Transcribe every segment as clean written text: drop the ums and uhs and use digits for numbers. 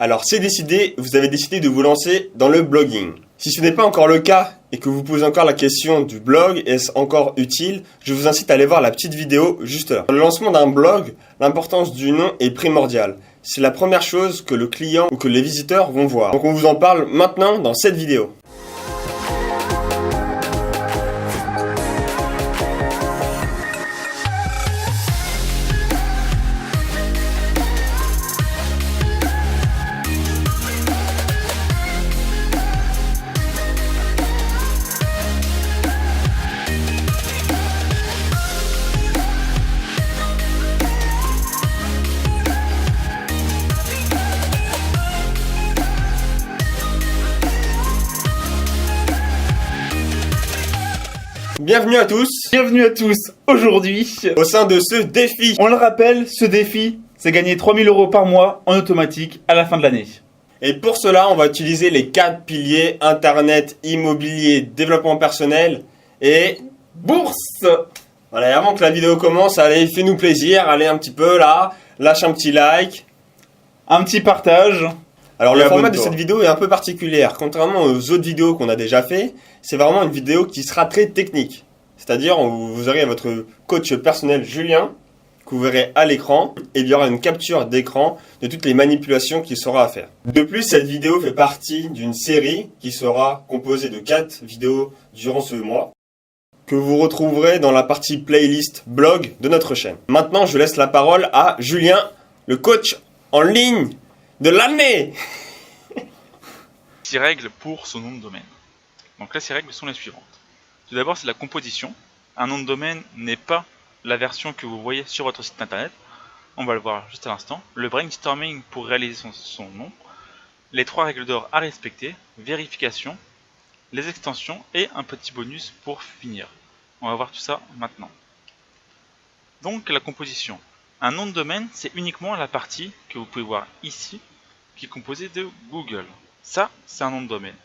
Alors c'est décidé, vous avez décidé de vous lancer dans le blogging. Si ce n'est pas encore le cas et que vous posez encore la question du blog, est-ce encore utile? Je vous incite à aller voir la petite vidéo juste là. Dans le lancement d'un blog, l'importance du nom est primordiale. C'est la première chose que le client ou que les visiteurs vont voir. Donc on vous en parle maintenant dans cette vidéo. Bienvenue à tous. Bienvenue à tous. Aujourd'hui, Au sein de ce défi. on le rappelle, ce défi, c'est gagner 3000 € par mois en automatique à la fin de l'année. Et pour cela, on va utiliser les 4 piliers Internet, immobilier, développement personnel et Bourse. voilà, et avant que la vidéo commence, allez, fais-nous plaisir, allez un petit peu là, lâche un petit like. Un petit partage. Alors Et le format de abonne-toi. cette vidéo est un peu particulière. Contrairement aux autres vidéos qu'on a déjà fait, c'est vraiment une vidéo qui sera très technique. C'est-à-dire, vous aurez votre coach personnel Julien, que vous verrez à l'écran, et il y aura une capture d'écran de toutes les manipulations qu'il sera à faire. De plus, cette vidéo fait partie d'une série qui sera composée de 4 vidéos durant ce mois, que vous retrouverez dans la partie playlist blog de notre chaîne. Maintenant, je laisse la parole à Julien, le coach en ligne de l'année. 6 règles pour son nom de domaine. Donc là, ces règles sont les suivantes. Tout d'abord, c'est la composition. Un nom de domaine n'est pas la version que vous voyez sur votre site internet. On va le voir juste à l'instant. Le brainstorming pour réaliser son nom. Les 3 règles d'or à respecter. Vérification. Les extensions et un petit bonus pour finir. On va voir tout ça maintenant. Donc la composition. Un nom de domaine, c'est uniquement la partie que vous pouvez voir ici, qui est composée de Google. Ça, c'est un nom de domaine.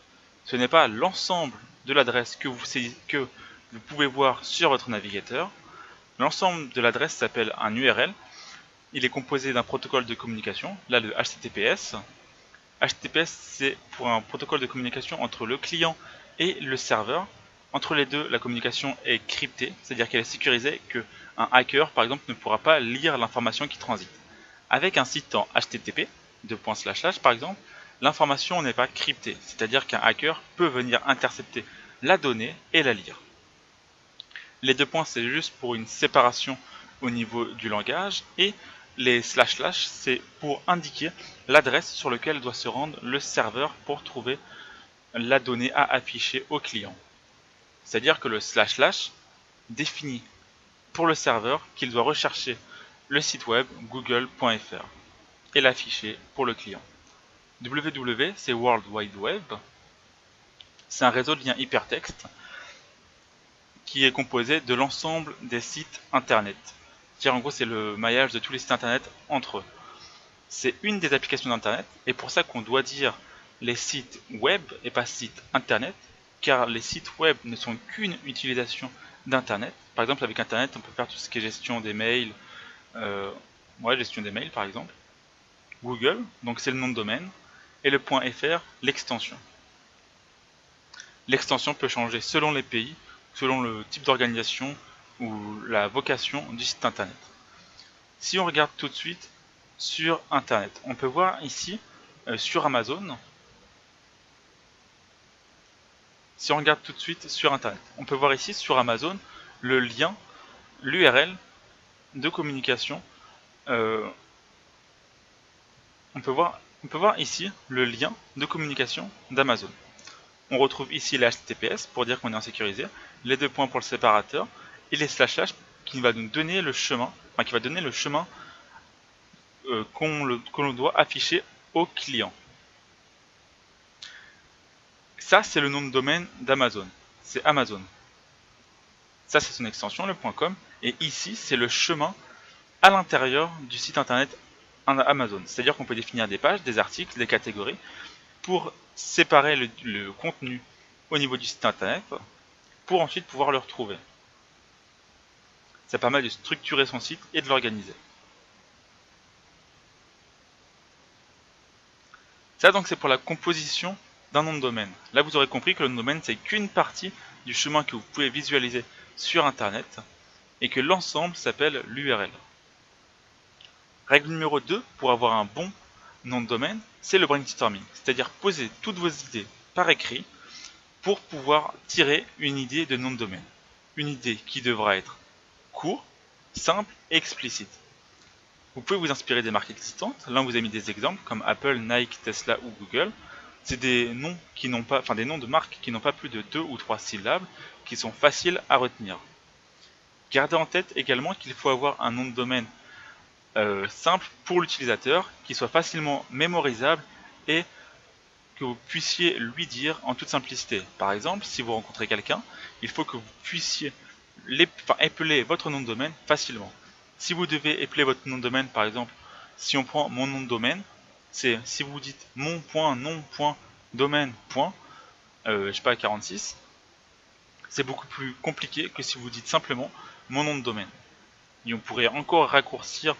Ce n'est pas l'ensemble de l'adresse que vous pouvez voir sur votre navigateur. L'ensemble de l'adresse s'appelle un URL. Il est composé d'un protocole de communication, là le HTTPS. HTTPS, c'est pour un protocole de communication entre le client et le serveur. Entre les deux, la communication est cryptée, c'est-à-dire qu'elle est sécurisée, qu'un hacker, par exemple, ne pourra pas lire l'information qui transite. Avec un site en HTTP, par exemple, l'information n'est pas cryptée, c'est-à-dire qu'un hacker peut venir intercepter la donnée et la lire. Les 2 points, c'est juste pour une séparation au niveau du langage, et les // c'est pour indiquer l'adresse sur laquelle doit se rendre le serveur pour trouver la donnée à afficher au client. C'est-à-dire que le // définit pour le serveur qu'il doit rechercher le site web google.fr et l'afficher pour le client. www, c'est World Wide Web. C'est un réseau de liens hypertextes qui est composé de l'ensemble des sites internet. En gros, c'est le maillage de tous les sites internet entre eux. C'est une des applications d'internet, et pour ça qu'on doit dire les sites web et pas sites internet, car les sites web ne sont qu'une utilisation d'internet. Par exemple, avec internet, on peut faire tout ce qui est gestion des mails, gestion des mails par exemple. Google, donc c'est le nom de domaine, et le .fr, l'extension. L'extension peut changer selon les pays, selon le type d'organisation ou la vocation du site internet. Si on regarde tout de suite sur internet, on peut voir ici sur Amazon. Si on regarde tout de suite sur internet, on peut voir ici sur Amazon le lien, l'URL de communication. On peut voir ici le lien de communication d'Amazon. On retrouve ici les HTTPS pour dire qu'on est en sécurisé, les 2 points pour le séparateur et les // qui va nous donner le chemin, qu'on doit afficher au client. Ça, c'est le nom de domaine d'Amazon. C'est Amazon. Ça, c'est son extension, le .com. Et ici, c'est le chemin à l'intérieur du site internet Amazon. C'est-à-dire qu'on peut définir des pages, des articles, des catégories pour séparer le contenu au niveau du site internet pour ensuite pouvoir le retrouver. Ça permet de structurer son site et de l'organiser. Ça donc c'est pour la composition d'un nom de domaine. Là vous aurez compris que le nom de domaine c'est qu'une partie du chemin que vous pouvez visualiser sur internet et que l'ensemble s'appelle l'URL. Règle numéro 2 pour avoir un bon nom de domaine, c'est le brainstorming, c'est-à-dire poser toutes vos idées par écrit pour pouvoir tirer une idée de nom de domaine. Une idée qui devra être court, simple et explicite. Vous pouvez vous inspirer des marques existantes. Là, on vous a mis des exemples comme Apple, Nike, Tesla ou Google. C'est des noms qui n'ont pas, des noms de marques qui n'ont pas plus de 2 ou 3 syllabes, qui sont faciles à retenir. Gardez en tête également qu'il faut avoir un nom de domaine simple pour l'utilisateur, qui soit facilement mémorisable et que vous puissiez lui dire en toute simplicité. Par exemple, si vous rencontrez quelqu'un, il faut que vous puissiez épeler votre nom de domaine facilement. Si vous devez épeler votre nom de domaine, par exemple, si on prend mon nom de domaine, c'est si vous dites mon.nom.domaine. Je sais pas, 46, c'est beaucoup plus compliqué que si vous dites simplement mon nom de domaine. Et on pourrait encore raccourcir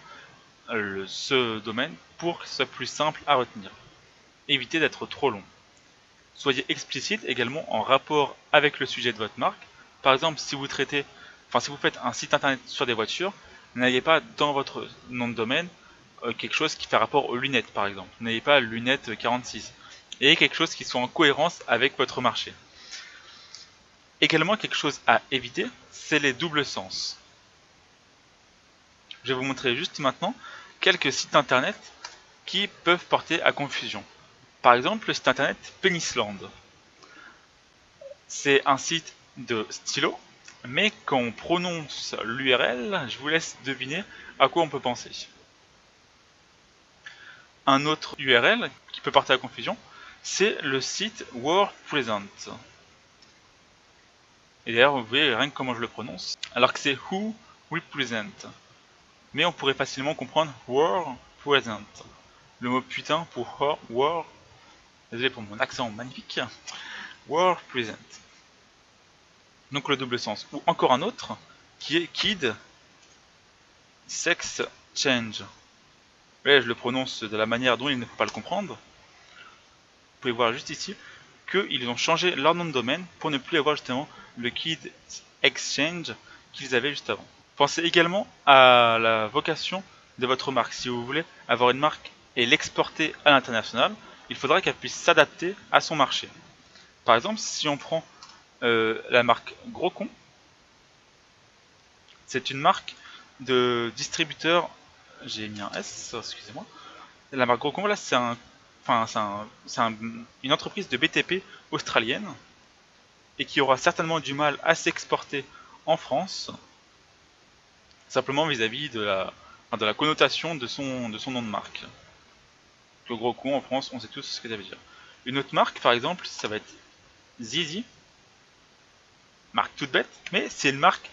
ce domaine pour que ce soit plus simple à retenir. Évitez d'être trop long. Soyez explicite également en rapport avec le sujet de votre marque. Par exemple, si vous faites un site internet sur des voitures, n'ayez pas dans votre nom de domaine quelque chose qui fait rapport aux lunettes par exemple. N'ayez pas lunettes 46. Et quelque chose qui soit en cohérence avec votre marché. Également quelque chose à éviter, c'est les doubles sens. Je vais vous montrer juste maintenant quelques sites internet qui peuvent porter à confusion. Par exemple, le site internet Penisland. C'est un site de stylo, mais quand on prononce l'URL, je vous laisse deviner à quoi on peut penser. Un autre URL qui peut porter à confusion, c'est le site WordPresent. Et d'ailleurs, vous voyez rien que comment je le prononce, alors que c'est Who Represent. Mais on pourrait facilement comprendre WordPresent. Le mot putain pour Word. Désolé pour mon accent magnifique. WordPresent. Donc le double sens. Ou encore un autre qui est Kid Sex Change. Là, je le prononce de la manière dont il ne faut pas le comprendre. Vous pouvez voir juste ici qu'ils ont changé leur nom de domaine pour ne plus avoir justement le Kid Exchange qu'ils avaient juste avant. Pensez également à la vocation de votre marque. Si vous voulez avoir une marque et l'exporter à l'international, il faudra qu'elle puisse s'adapter à son marché. Par exemple, si on prend la marque Grocon, c'est une marque de distributeur, j'ai mis un S, excusez-moi. La marque Grocon, là, c'est une entreprise de BTP australienne et qui aura certainement du mal à s'exporter en France, simplement vis-à-vis de la connotation de son nom de marque. Le Grocon en France, on sait tous ce que ça veut dire. Une autre marque, par exemple, ça va être Zizi, marque toute bête, mais c'est une marque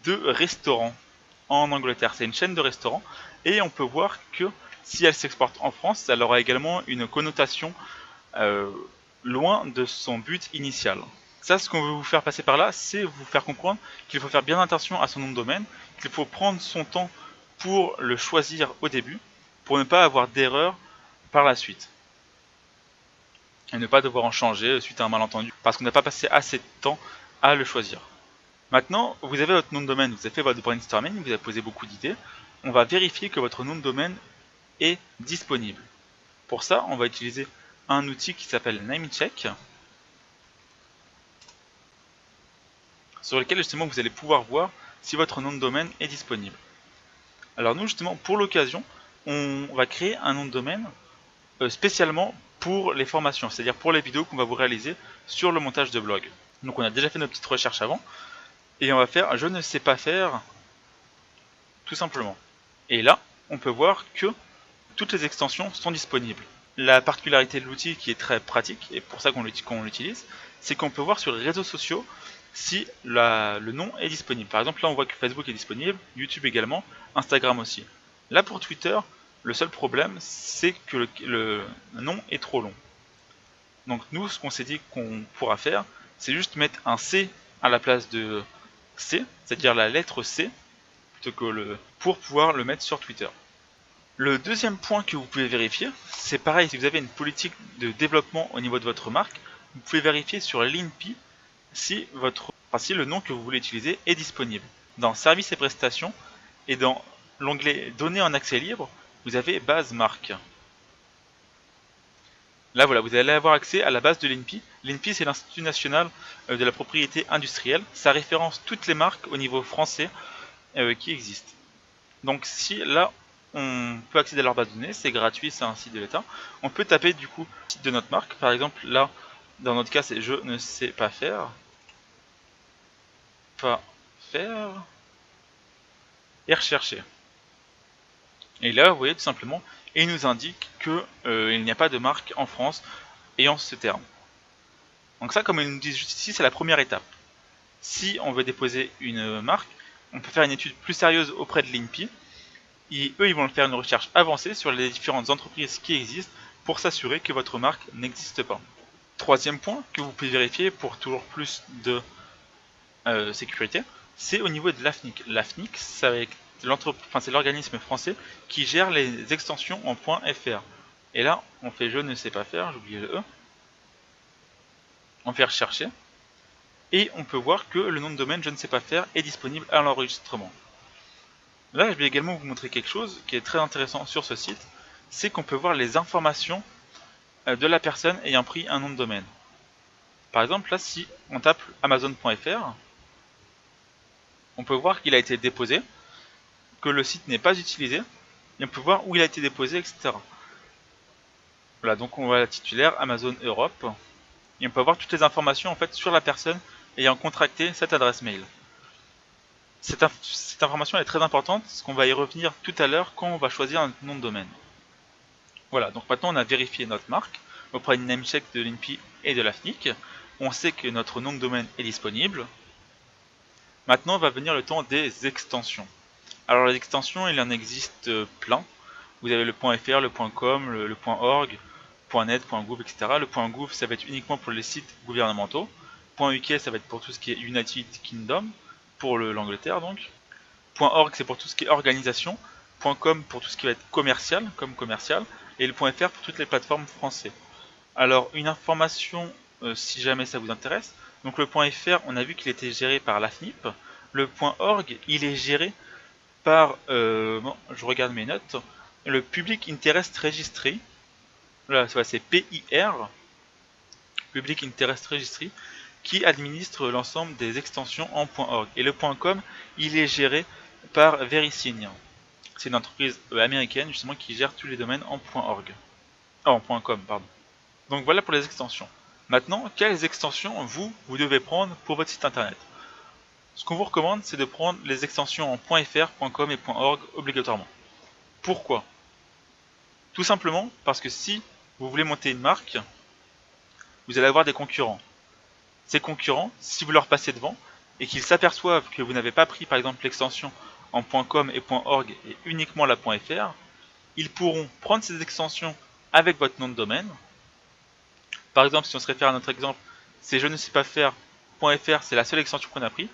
de restaurant en Angleterre. C'est une chaîne de restaurants et on peut voir que si elle s'exporte en France, elle aura également une connotation loin de son but initial. Ça, ce qu'on veut vous faire passer par là, c'est vous faire comprendre qu'il faut faire bien attention à son nom de domaine, qu'il faut prendre son temps pour le choisir au début, pour ne pas avoir d'erreur par la suite. Et ne pas devoir en changer suite à un malentendu, parce qu'on n'a pas passé assez de temps à le choisir. Maintenant, vous avez votre nom de domaine, vous avez fait votre brainstorming, vous avez posé beaucoup d'idées. On va vérifier que votre nom de domaine est disponible. Pour ça, on va utiliser un outil qui s'appelle NameCheck, sur lequel justement vous allez pouvoir voir si votre nom de domaine est disponible. Alors nous justement, pour l'occasion, on va créer un nom de domaine spécialement pour les formations, c'est-à-dire pour les vidéos qu'on va vous réaliser sur le montage de blog. Donc on a déjà fait nos petites recherches avant, et on va faire je ne sais pas faire, tout simplement. Et là, on peut voir que toutes les extensions sont disponibles. La particularité de l'outil qui est très pratique, et pour ça qu'on l'utilise, c'est qu'on peut voir sur les réseaux sociaux si le nom est disponible. Par exemple, là on voit que Facebook est disponible, YouTube également, Instagram aussi. Là pour Twitter, le seul problème c'est que le nom est trop long. Donc nous, ce qu'on s'est dit qu'on pourra faire, c'est juste mettre un C à la place de C, c'est-à-dire la lettre C, plutôt que pour pouvoir le mettre sur Twitter. Le deuxième point que vous pouvez vérifier, c'est pareil, si vous avez une politique de développement au niveau de votre marque, vous pouvez vérifier sur l'INPI si le nom que vous voulez utiliser est disponible. Dans Services et prestations et dans l'onglet Données en accès libre, vous avez Base marque. Là voilà, vous allez avoir accès à la base de l'INPI. L'INPI, c'est l'Institut national de la propriété industrielle. Ça référence toutes les marques au niveau français qui existent. Donc si là on peut accéder à leur base de données, c'est gratuit, c'est un site de l'État. On peut taper du coup le site de notre marque. Par exemple là, dans notre cas, c'est je ne sais pas faire. Pas faire. Et rechercher. Et là, vous voyez tout simplement, il nous indique qu'il n'y a pas de marque en France ayant ce terme. Donc ça, comme ils nous disent juste ici, c'est la première étape. Si on veut déposer une marque, on peut faire une étude plus sérieuse auprès de l'INPI. Eux, ils vont faire une recherche avancée sur les différentes entreprises qui existent pour s'assurer que votre marque n'existe pas. Troisième point que vous pouvez vérifier pour toujours plus de sécurité, c'est au niveau de l'AFNIC. L'AFNIC, c'est l'organisme français qui gère les extensions en .fr. Et là, on fait je ne sais pas faire, j'ai oublié le E. On fait rechercher. Et on peut voir que le nom de domaine je ne sais pas faire est disponible à l'enregistrement. Là, je vais également vous montrer quelque chose qui est très intéressant sur ce site, c'est qu'on peut voir les informations de la personne ayant pris un nom de domaine. Par exemple, là, si on tape amazon.fr, on peut voir qu'il a été déposé, que le site n'est pas utilisé, et on peut voir où il a été déposé, etc. Voilà, donc on voit la titulaire Amazon Europe, et on peut voir toutes les informations en fait sur la personne ayant contracté cette adresse mail. Cette information est très importante, parce qu'on va y revenir tout à l'heure quand on va choisir un nom de domaine. Voilà, donc maintenant on a vérifié notre marque auprès d'une namecheck de l'INPI et de l'AFNIC. On sait que notre nom de domaine est disponible. Maintenant va venir le temps des extensions. Alors les extensions, il en existe plein. Vous avez le .fr, le .com, le .org, .net, .gouv, etc. Le .gouv, ça va être uniquement pour les sites gouvernementaux. .uk, ça va être pour tout ce qui est United Kingdom, pour l'Angleterre donc. .org, c'est pour tout ce qui est organisation. .com pour tout ce qui va être commercial, comme commercial. Et le .fr pour toutes les plateformes françaises. Alors une information, si jamais ça vous intéresse. Donc le .fr, on a vu qu'il était géré par l'AFNIP. Le .org, il est géré par, bon, je regarde mes notes, le Public Interest Registry. Là, c'est PIR, Public Interest Registry, qui administre l'ensemble des extensions en .org. Et le .com, il est géré par Verisign. C'est une entreprise américaine justement qui gère tous les domaines en .org. En .com, pardon. Donc voilà pour les extensions. Maintenant, quelles extensions vous devez prendre pour votre site internet? Ce qu'on vous recommande, c'est de prendre les extensions en .fr, .com et .org obligatoirement. Pourquoi? Tout simplement parce que si vous voulez monter une marque, vous allez avoir des concurrents. Ces concurrents, si vous leur passez devant et qu'ils s'aperçoivent que vous n'avez pas pris par exemple l'extension en .com et .org et uniquement la .fr, ils pourront prendre ces extensions avec votre nom de domaine. Par exemple, si on se réfère à notre exemple, c'est je ne sais pas faire .fr, c'est la seule extension qu'on a pris.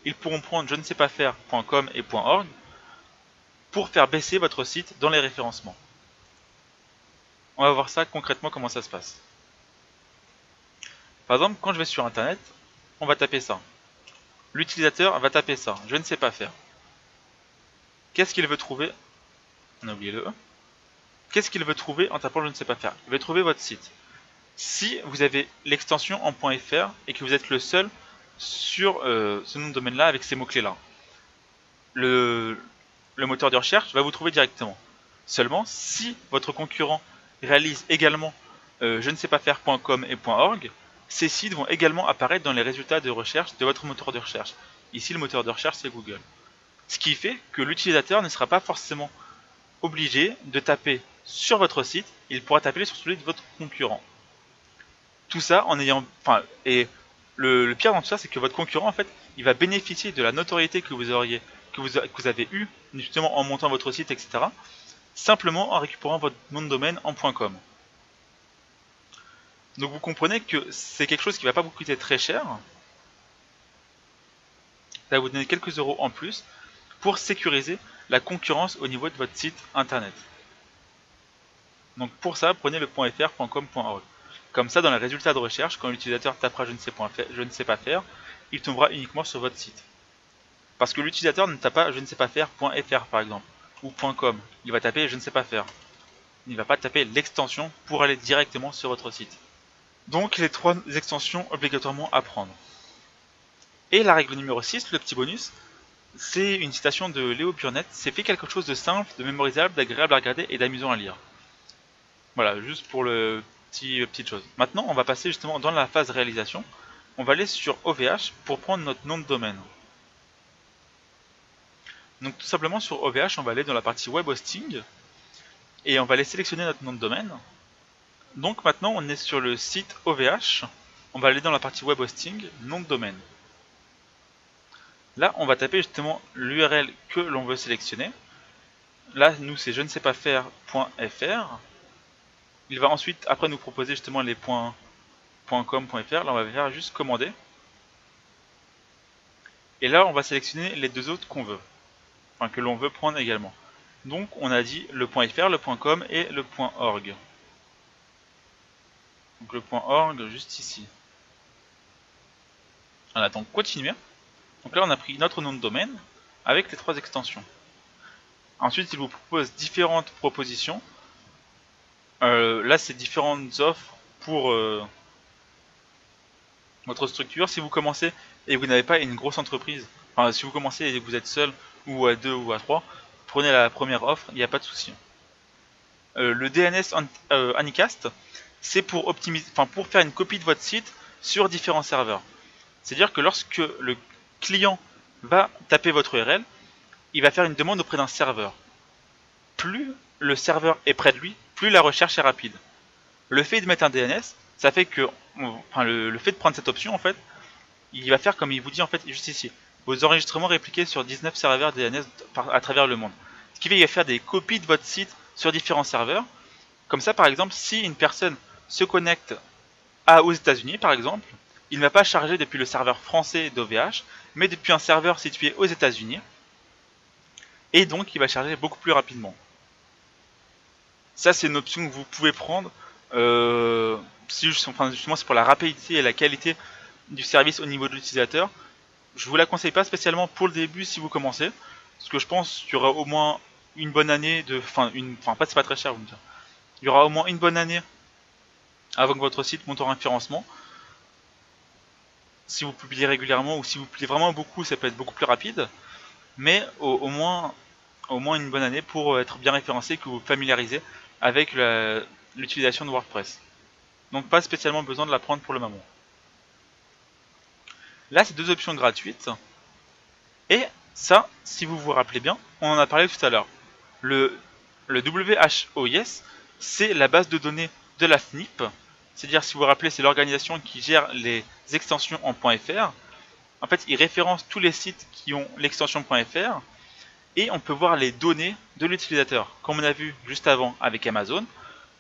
Ils pourront prendre je ne sais pas faire .com et .org pour faire baisser votre site dans les référencements. On va voir ça concrètement comment ça se passe. Par exemple, quand je vais sur internet, on va taper ça. L'utilisateur va taper ça, je ne sais pas faire. Qu'est-ce qu'il veut trouver? On a oublié le E. Qu'est-ce qu'il veut trouver en tapant je ne sais pas faire? Il veut trouver votre site. Si vous avez l'extension en .fr et que vous êtes le seul sur ce nom de domaine là avec ces mots clés là, le moteur de recherche va vous trouver directement. Seulement si votre concurrent réalise également je ne sais pas faire .com et .org, ces sites vont également apparaître dans les résultats de recherche de votre moteur de recherche. Ici le moteur de recherche c'est Google. Ce qui fait que l'utilisateur ne sera pas forcément obligé de taper sur votre site, il pourra taper sur celui de votre concurrent. Tout ça en ayant... Enfin, et le pire dans tout ça, c'est que votre concurrent, en fait, il va bénéficier de la notoriété que vous avez eu justement en montant votre site, etc. Simplement en récupérant votre nom de domaine en .com. Donc vous comprenez que c'est quelque chose qui ne va pas vous coûter très cher. Ça va vous donner quelques euros en plus pour sécuriser la concurrence au niveau de votre site internet. Donc pour ça, prenez le .fr, .com, .org. Comme ça, dans les résultats de recherche, quand l'utilisateur tapera je ne sais pas faire, il tombera uniquement sur votre site. Parce que l'utilisateur ne tape pas je ne sais pas faire .fr par exemple, ou .com. Il va taper je ne sais pas faire. Il ne va pas taper l'extension pour aller directement sur votre site. Donc les 3 extensions obligatoirement à prendre. Et la règle numéro 6, le petit bonus, c'est une citation de Léo Burnett. C'est fait quelque chose de simple, de mémorisable, d'agréable à regarder et d'amusant à lire. Voilà, juste pour le petite chose. Maintenant, on va passer justement dans la phase réalisation. On va aller sur OVH pour prendre notre nom de domaine. Donc tout simplement sur OVH, on va aller dans la partie web hosting et on va aller sélectionner notre nom de domaine. Donc maintenant, on est sur le site OVH. On va aller dans la partie web hosting, nom de domaine. Là, on va taper justement l'URL que l'on veut sélectionner. Là, nous, c'est je ne sais pas faire.fr. Il va ensuite, après, nous proposer justement les .com, .fr. Là, on va faire juste commander. Et là, on va sélectionner les 2 autres qu'on veut. Enfin, que l'on veut prendre également. Donc, on a dit le .fr, le .com et le .org. Donc, le .org juste ici. Voilà, donc continuer. Donc là, on a pris notre nom de domaine avec les 3 extensions. Ensuite, il vous propose différentes propositions. Là, c'est différentes offres pour votre structure. Si vous commencez et vous n'avez pas une grosse entreprise, enfin, si vous commencez et vous êtes seul, ou à 2 ou à 3, prenez la première offre, il n'y a pas de souci. Le DNS Anycast, c'est pour optimiser, pour faire une copie de votre site sur différents serveurs. C'est-à-dire que lorsque le client va taper votre URL, il va faire une demande auprès d'un serveur. Plus le serveur est près de lui, plus la recherche est rapide. Le fait de mettre un DNS, ça fait que, le fait de prendre cette option, en fait, il va faire comme il vous dit en fait juste ici. Vos enregistrements répliqués sur 19 serveurs DNS à travers le monde. Ce qui fait qu'il va faire des copies de votre site sur différents serveurs. Comme ça, par exemple, si une personne se connecte aux États-Unis, par exemple, il ne va pas charger depuis le serveur français d'OVH, mais depuis un serveur situé aux États-Unis. Et donc, il va charger beaucoup plus rapidement. Ça, c'est une option que vous pouvez prendre. Justement, c'est pour la rapidité et la qualité du service au niveau de l'utilisateur. Je vous la conseille pas spécialement pour le début si vous commencez, parce que je pense qu'il y aura au moins une bonne année de, c'est pas très cher, vous me direz. Il y aura au moins une bonne année avant que votre site monte en référencement. Si vous publiez régulièrement ou si vous publiez vraiment beaucoup, ça peut être beaucoup plus rapide, mais au moins une bonne année pour être bien référencé, que vous vous familiarisez avec l'utilisation de WordPress. Donc pas spécialement besoin de la prendre pour le moment. Là, c'est 2 options gratuites. Et ça, si vous vous rappelez bien, on en a parlé tout à l'heure. Le WHOIS, c'est la base de données de la FNIP. C'est-à-dire, si vous vous rappelez, c'est l'organisation qui gère les extensions en .fr. En fait, il référence tous les sites qui ont l'extension .fr. Et on peut voir les données de l'utilisateur. Comme on a vu juste avant avec Amazon,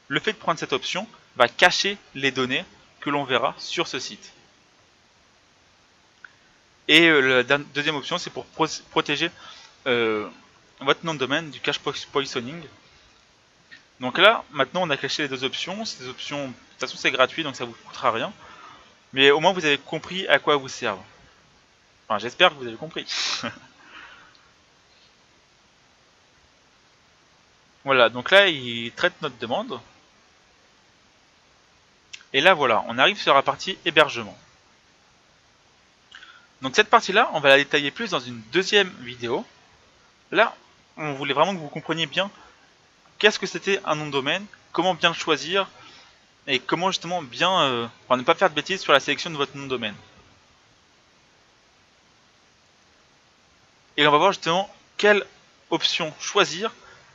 le fait de prendre cette option va cacher les données que l'on verra sur ce site. Et la deuxième option, c'est pour protéger votre nom de domaine du cache poisoning. Donc là, maintenant, on a caché les 2 options. Ces options, de toute façon, c'est gratuit, donc ça vous coûtera rien. Mais au moins, vous avez compris à quoi elles vous servent. Enfin, j'espère que vous avez compris. Voilà, donc là, il traite notre demande. Et là, voilà, on arrive sur la partie hébergement. Donc cette partie-là, on va la détailler plus dans une deuxième vidéo. Là, on voulait vraiment que vous compreniez bien qu'est-ce que c'était un nom de domaine, comment bien le choisir, et comment justement bien ne pas faire de bêtises sur la sélection de votre nom de domaine. Et on va voir justement quelle option choisir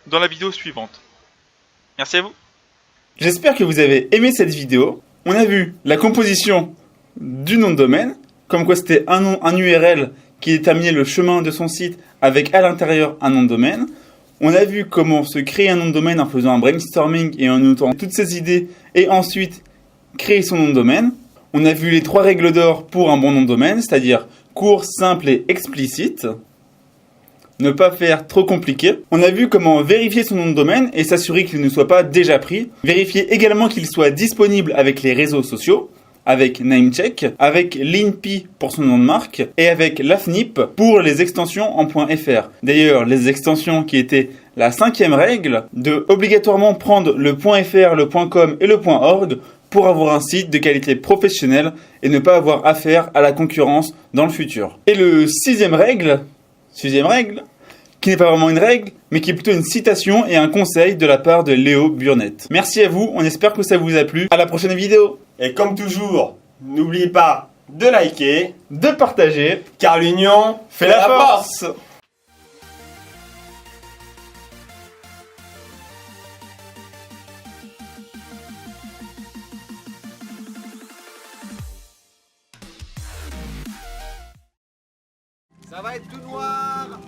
dans la vidéo suivante. Merci à vous. J'espère que vous avez aimé cette vidéo. On a vu la composition du nom de domaine, comme quoi c'était un URL qui déterminait le chemin de son site avec à l'intérieur un nom de domaine. On a vu comment se créer un nom de domaine en faisant un brainstorming et en notant toutes ses idées et ensuite créer son nom de domaine. On a vu les 3 règles d'or pour un bon nom de domaine, c'est-à-dire court, simple et explicite. Ne pas faire trop compliqué. On a vu comment vérifier son nom de domaine et s'assurer qu'il ne soit pas déjà pris. Vérifier également qu'il soit disponible avec les réseaux sociaux, avec Namecheck, avec l'INPI pour son nom de marque et avec l'AFNIP pour les extensions en .fr. D'ailleurs, les extensions qui étaient la 5e règle de obligatoirement prendre le .fr, le .com et le .org pour avoir un site de qualité professionnelle et ne pas avoir affaire à la concurrence dans le futur. Et le 6e règle, qui n'est pas vraiment une règle, mais qui est plutôt une citation et un conseil de la part de Léo Burnett. Merci à vous, on espère que ça vous a plu. À la prochaine vidéo. Et comme toujours, n'oubliez pas de liker, De partager, car l'union fait la force. Ça va être tout noir.